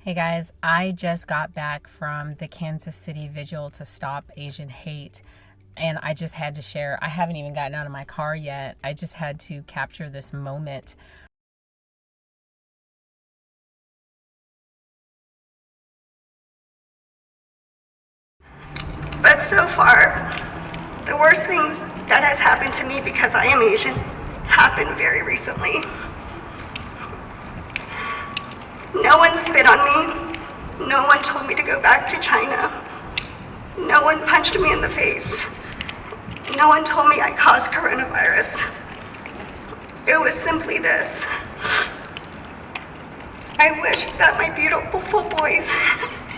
Hey guys, I just got back from the Kansas City Vigil to Stop Asian Hate, and I just had to share. I haven't even gotten out of my car yet. I just had to capture this moment. But so far, the worst thing that has happened to me because I am Asian happened very recently. No one spit on me. No one told me to go back to China. No one punched me in the face. No one told me I caused coronavirus. It was simply this. I wish that my beautiful boys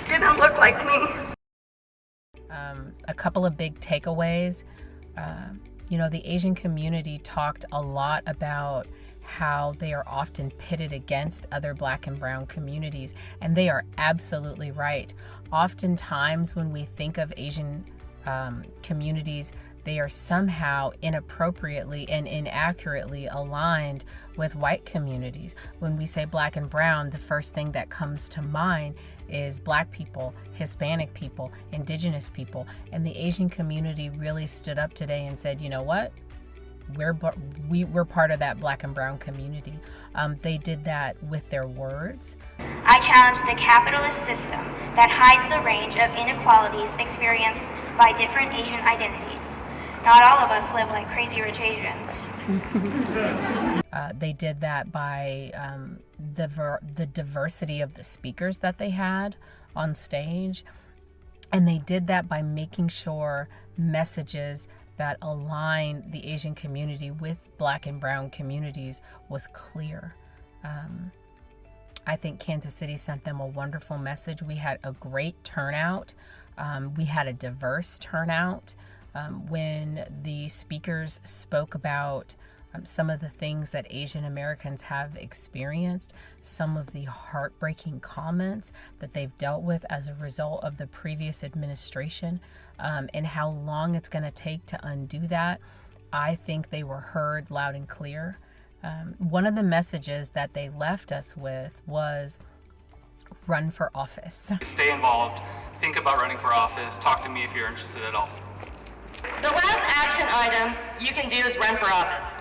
didn't look like me. A couple of big takeaways. The Asian community talked a lot about how they are often pitted against other Black and brown communities, and they are absolutely right. Oftentimes when we think of Asian communities, they are somehow inappropriately and inaccurately aligned with white communities. When we say Black and brown, the first thing that comes to mind is Black people, Hispanic people, Indigenous people. And the Asian community really stood up today and said, you know what? We're part of that Black and brown community. They did that with their words. I challenge the capitalist system that hides the range of inequalities experienced by different Asian identities. Not all of us live like crazy rich Asians. They did that by the diversity of the speakers that they had on stage. And they did that by making sure messages that align the Asian community with Black and brown communities was clear. I think Kansas City sent them a wonderful message. We had a great turnout. We had a diverse turnout. When the speakers spoke about some of the things that Asian Americans have experienced, some of the heartbreaking comments that they've dealt with as a result of the previous administration, and how long it's going to take to undo that, I think they were heard loud and clear. One of the messages that they left us with was run for office. Stay involved, think about running for office, talk to me if you're interested at all. The last action item you can do is run for office.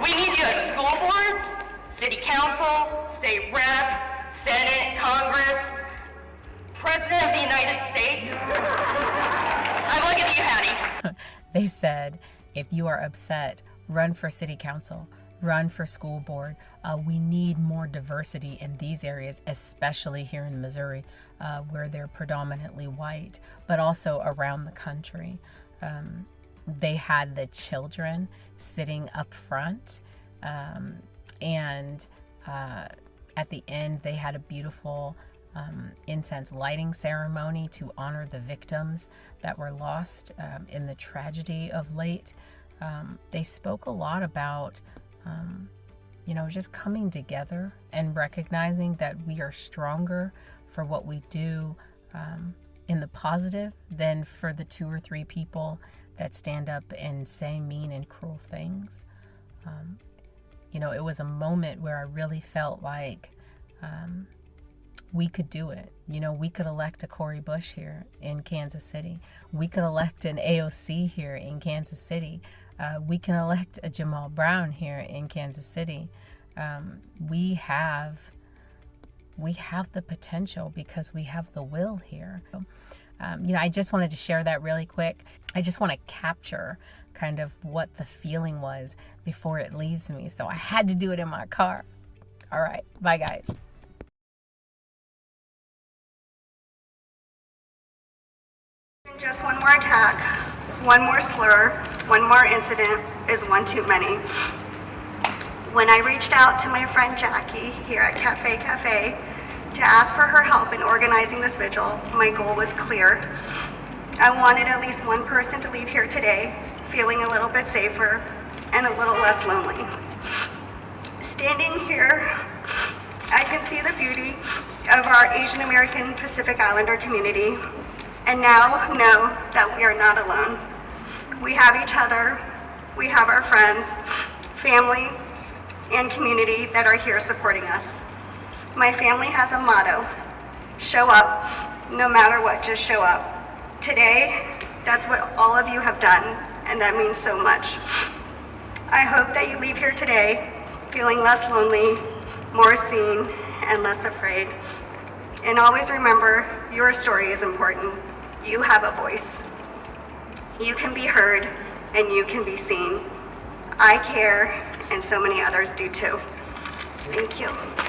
We need you at school boards, city council, state rep, Senate, Congress, President of the United States. I'm looking at you, Hattie. They said, if you are upset, run for city council, run for school board. We need more diversity in these areas, especially here in Missouri, where they're predominantly white, but also around the country. They had the children sitting up front, and at the end they had a beautiful incense lighting ceremony to honor the victims that were lost in the tragedy of late. They spoke a lot about just coming together and recognizing that we are stronger for what we do in the positive than for the 2 or 3 people that stand up and say mean and cruel things. It was a moment where I really felt like we could do it. We could elect a Cori Bush here in Kansas City. We could elect an AOC here in Kansas City. We can elect a Jamal Brown here in Kansas City. We have the potential because we have the will here. I just wanted to share that really quick. I just want to capture kind of what the feeling was before it leaves me. So I had to do it in my car. All right. Bye, guys. Just one more attack, one more slur, one more incident is one too many. When I reached out to my friend Jackie here at Cafe to ask for her help in organizing this vigil, my goal was clear. I wanted at least one person to leave here today feeling a little bit safer and a little less lonely. Standing here, I can see the beauty of our Asian American Pacific Islander community, and now know that we are not alone. We have each other, we have our friends, family, and community that are here supporting us. My family has a motto: show up, no matter what, just show up. Today, that's what all of you have done, and that means so much. I hope that you leave here today feeling less lonely, more seen, and less afraid. And always remember, your story is important. You have a voice. You can be heard, and you can be seen. I care, and so many others do too. Thank you.